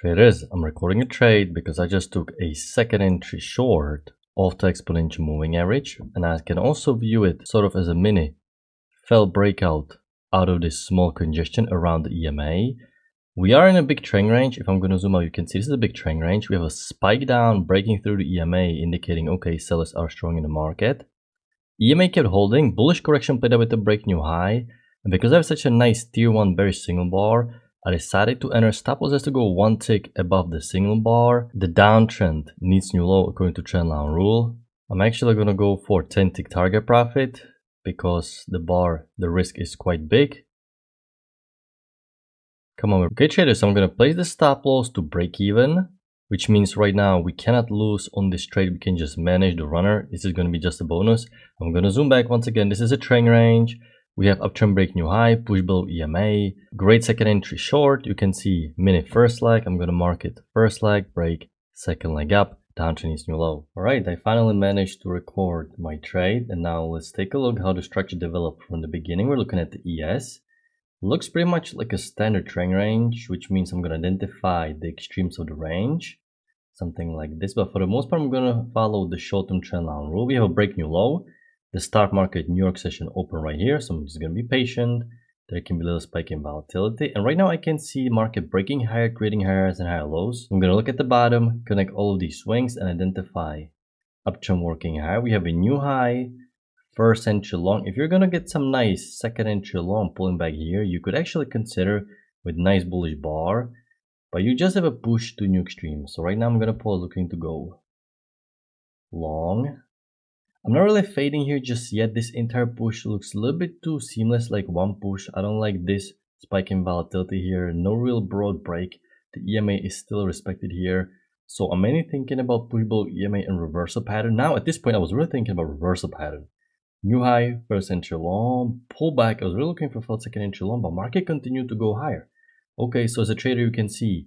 Traders, I'm recording a trade because I just took a second entry short of the exponential moving average, and I can also view it sort of as a mini fell breakout out of this small congestion around the EMA. We are in a big trend range. If I'm going to zoom out, you can see this is a big trend range. We have a spike down breaking through the EMA, indicating okay, sellers are strong in the market. EMA kept holding, bullish correction played out with a break new high, and because I have such a nice tier 1 bearish signal bar, I decided to enter stop loss to go one tick above the signal bar. The downtrend needs new low according to trendline rule. I'm actually going to go for 10 tick target profit because the risk is quite big. Come on, okay traders, so I'm going to place the stop loss to break even, which means right now we cannot lose on this trade. We can just manage the runner. This is going to be just a bonus. I'm going to zoom back once again. This is a trend range. We have uptrend break new high, push below EMA, great second entry short. You can see mini first leg. I'm going to mark it first leg, break, second leg up, downtrend is new low. All right, I finally managed to record my trade. And now let's take a look how the structure developed from the beginning. We're looking at the ES. Looks pretty much like a standard trend range, which means I'm going to identify the extremes of the range. Something like this, but for the most part I'm going to follow the short-term trend line rule. We have a break new low. The stock market New York session open right here, so I'm just going to be patient. There can be a little spike in volatility, and right now I can see market breaking higher, creating higher highs and higher lows. I'm going to look at the bottom, connect all of these swings and identify uptrend working high. We have a new high, first entry long. If you're going to get some nice second entry long pulling back here, you could actually consider with nice bullish bar. But you just have a push to new extreme. So right now I'm going to pause looking to go long. I'm not really fading here just yet. This entire push looks a little bit too seamless, like one push. I don't like this spike in volatility here. No real broad break. The EMA is still respected here. So I'm mainly thinking about push below EMA and reversal pattern. Now at this point I was really thinking about reversal pattern. New high, first entry long, pull back. I was really looking for first second entry long, but market continued to go higher. Okay, so as a trader, you can see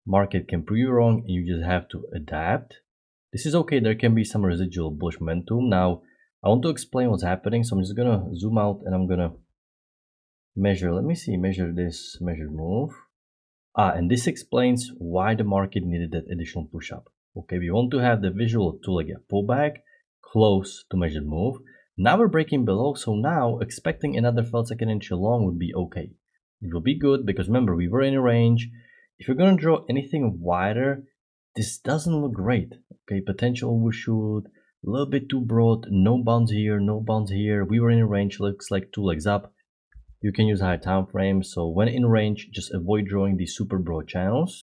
market can prove you wrong and you just have to adapt. This is okay. There can be some residual bullish momentum. Now, I want to explain what's happening. So I'm just going to zoom out and I'm going to measure. Let me see, measure this measured move. And this explains why the market needed that additional push up. Okay, we want to have the visual two-leg pullback close to measured move. Now we're breaking below. So now expecting another felt second entry long would be okay. It will be good because remember, we were in a range. If you're going to draw anything wider, this doesn't look great. Okay, potential overshoot, a little bit too broad, no bounce here, no bounce here. We were in a range, looks like two legs up. You can use higher time frames. So when in range, just avoid drawing these super broad channels.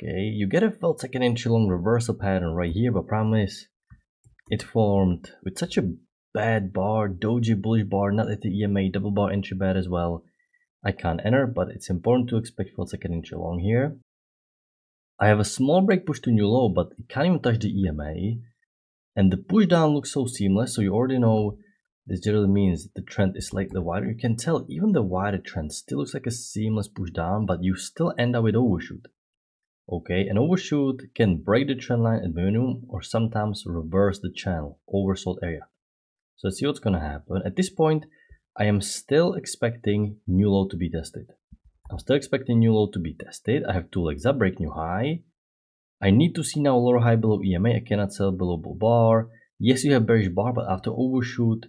Okay, you get a felt second entry long reversal pattern right here, but problem is it formed with such a bad bar, doji bullish bar, not at the EMA, double bar entry bad as well. I can't enter, but it's important to expect felt second entry long here. I have a small break push to new low, but it can't even touch the EMA. And the push down looks so seamless, so you already know this generally means that the trend is slightly wider. You can tell even the wider trend still looks like a seamless push down, but you still end up with overshoot. Okay, an overshoot can break the trend line at minimum or sometimes reverse the channel, oversold area. So let's see what's gonna happen. At this point, I am still expecting new low to be tested. I'm still expecting new low to be tested. I have two legs up, break new high. I need to see now a lower high below EMA. I cannot sell below bull bar. Yes, you have bearish bar, but after overshoot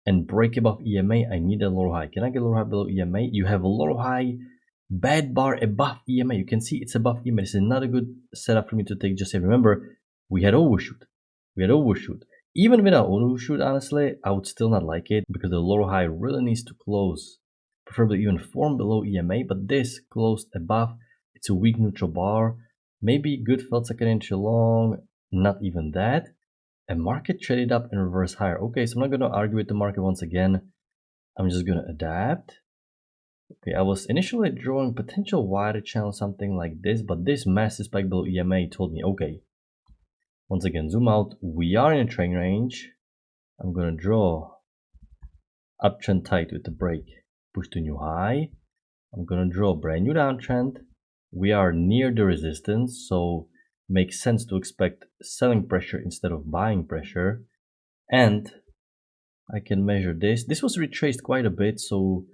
and break above EMA, I need a lower high. Can I get a lower high below EMA? You have a lower high, bad bar above EMA. You can see it's above EMA. This is not a good setup for me to take just yet. Remember, we had overshoot. We had overshoot. Even without overshoot, honestly, I would still not like it because the lower high really needs to close, preferably even form below EMA, but this closed above. It's a weak neutral bar. Maybe good felt second entry long, not even that. And market traded up and reverse higher. Okay, so I'm not going to argue with the market once again. I'm just going to adapt. Okay, I was initially drawing potential wider channel, something like this, but this massive spike below EMA told me, okay, once again, zoom out. We are in a trend range. I'm going to draw uptrend tight with the break, push to new high. I'm going to draw a brand new downtrend. We are near the resistance, so makes sense to expect selling pressure instead of buying pressure. And I can measure this. This was retraced quite a bit, so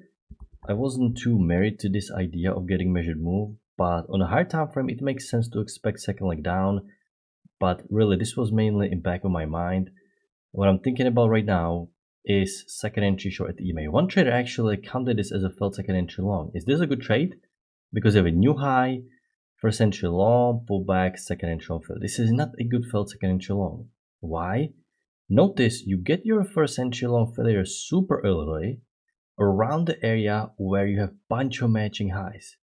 I wasn't too married to this idea of getting measured move. but on a higher time frame, it makes sense to expect second leg down. But really, this was mainly in back of my mind. What I'm thinking about right now is second entry short at the EMA. One trader actually counted this as a failed second entry long. Is this a good trade? Because you have a new high, first entry long, pullback, second entry long fail. This is not a good failed second entry long. Why? Notice you get your first entry long failure super early around the area where you have bunch of matching highs.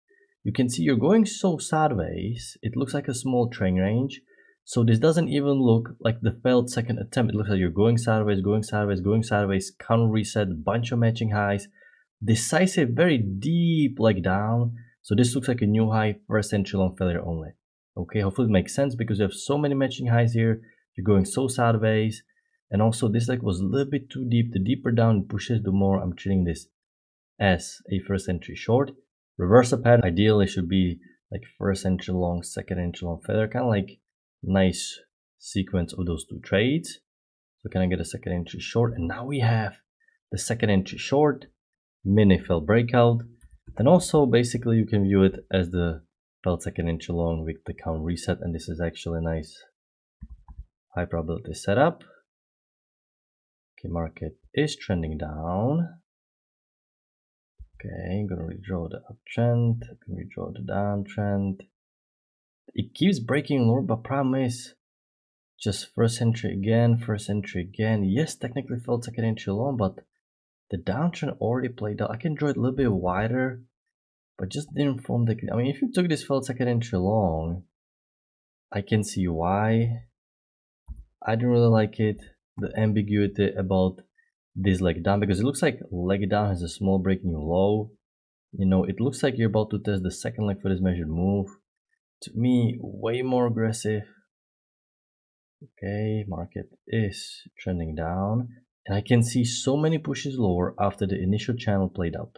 You can see you're going so sideways, it looks like a small trend range. So this doesn't even look like the failed second attempt. It looks like you're going sideways, going sideways, going sideways, counter reset, bunch of matching highs, decisive, very deep leg down. So this looks like a new high, first entry long failure only. Okay, hopefully it makes sense because you have so many matching highs here. You're going so sideways. And also this leg was a little bit too deep. The deeper down it pushes, the more I'm treating this as a first entry short. Reversal pattern ideally should be like first entry long, second entry long failure, kind of like nice sequence of those two trades. So can I get a second entry short? And now we have the second entry short, mini fail breakout. And also basically you can view it as the failed second entry long with the count reset. And this is actually a nice high probability setup. Okay, market is trending down. Okay, I'm gonna redraw the uptrend, gonna redraw the downtrend. It keeps breaking lower, but problem is just first entry again, first entry again. Yes, technically felt second entry long, but the downtrend already played out. I can draw it a little bit wider, but just didn't form the. I mean, if you took this felt second entry long, I can see why. I didn't really like it. The ambiguity about this leg down, because it looks like leg down has a small breaking low. You know, it looks like you're about to test the second leg for this measured move. To me, way more aggressive. Okay, market is trending down. And I can see so many pushes lower after the initial channel played out.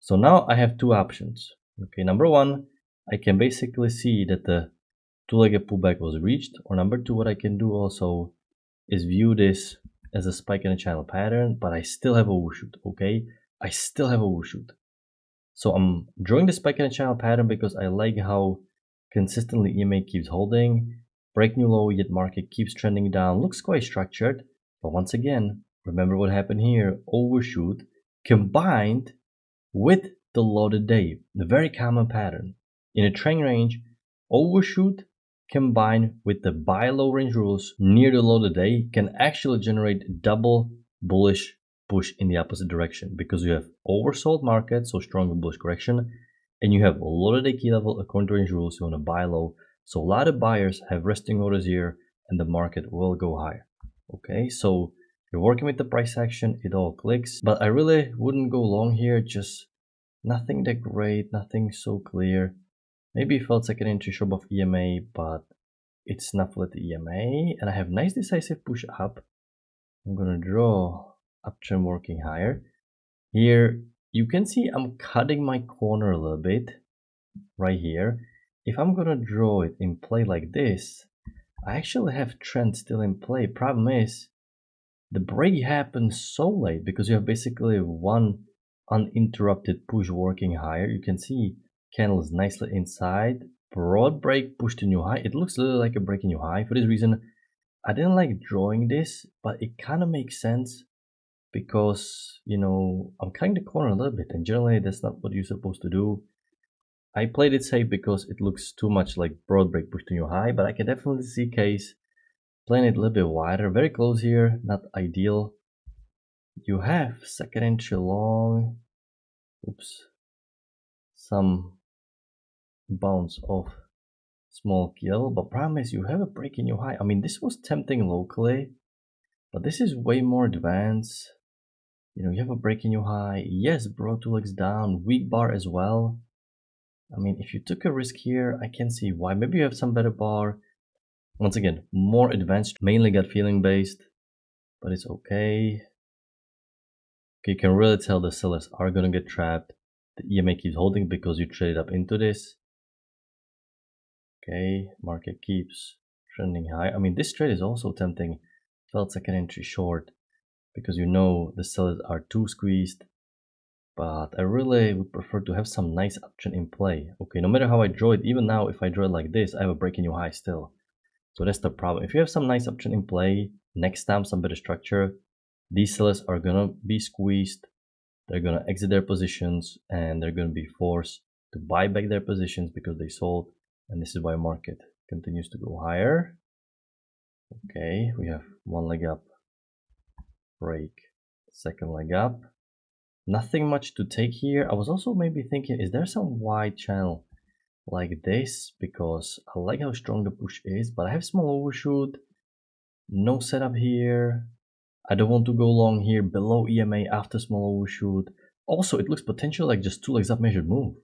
So now I have two options. Okay, number one, I can basically see that the two-legged pullback was reached. Or number two, what I can do also is view this as a spike in a channel pattern, but I still have overshoot, okay? I still have overshoot. So I'm drawing the spike in a channel pattern because I like how consistently EMA keeps holding. Break new low, yet market keeps trending down. Looks quite structured, but once again, remember what happened here. Overshoot combined with the loaded day, the very common pattern. In a trend range, overshoot combined with the buy low range rules near the loaded day can actually generate double bullish push in the opposite direction, because you have oversold market, so stronger bullish correction, and you have loaded day key level according to range rules. You want to buy low, so a lot of buyers have resting orders here and the market will go higher. Okay, so you're working with the price action, it all clicks, but I really wouldn't go long here. Just nothing that great, nothing so clear. Maybe it felt like an entry short of EMA, but it's not flat EMA, and I have nice decisive push up. I'm gonna draw uptrend working higher. Here you can see I'm cutting my corner a little bit right here. If I'm gonna draw it in play like this, I actually have trend still in play. Problem is the break happens so late because you have basically one uninterrupted push working higher. You can see candles nicely inside, broad break, push to new high. It looks a little like a breaking new high. For this reason, I didn't like drawing this, but it kind of makes sense because, you know, I'm cutting the corner a little bit, and generally that's not what you're supposed to do. I played it safe because it looks too much like broad break, push to new high, but I can definitely see case playing it a little bit wider, very close here, not ideal. You have second entry long, oops, some bounce off small kill, but problem is you have a break in new high. I mean, this was tempting locally, but this is way more advanced. You know, you have a break in new high. Yes, broad two legs down, weak bar as well. I mean, if you took a risk here, I can see why. Maybe you have some better bar. Once again, more advanced, mainly gut feeling based, but it's okay. Okay, you can really tell the sellers are gonna get trapped. The EMA keeps holding because you traded up into this. Okay, market keeps trending high. I mean, this trade is also tempting. Felt second entry short because you know the sellers are too squeezed. but I really would prefer to have some nice option in play. Okay, no matter how I draw it, even now if I draw it like this, I have a breaking new high still. So that's the problem. If you have some nice option in play, next time some better structure, these sellers are gonna be squeezed, they're gonna exit their positions, and they're gonna be forced to buy back their positions because they sold, and this is why market continues to go higher. Okay, we have one leg up, break, second leg up. Nothing much to take here. I was also maybe thinking, is there some wide channel like this? Because I like how strong the push is, but I have small overshoot, no setup here. I don't want to go long here below EMA after small overshoot. Also, it looks potential like just 2 legs up measured move.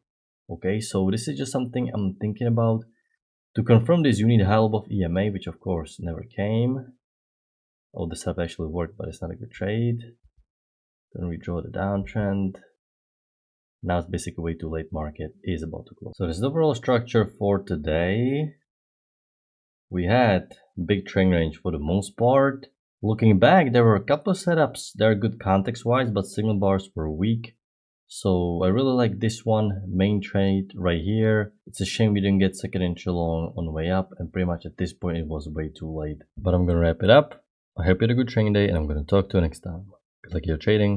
Okay, so this is just something I'm thinking about. To confirm this, you need a high above EMA, which of course never came. Oh, the setup actually worked, but it's not a good trade. Then we draw the downtrend. Now it's basically way too late, market is about to close. So this is the overall structure for today. We had big trend range for the most part. Looking back, there were a couple of setups. They're good context-wise, but signal bars were weak. So I really like this one, main trade right here. It's a shame we didn't get second entry long on the way up, and pretty much at this point it was way too late. But I'm gonna wrap it up. I hope you had a good trading day, and I'm gonna talk to you next time. Good luck in your trading.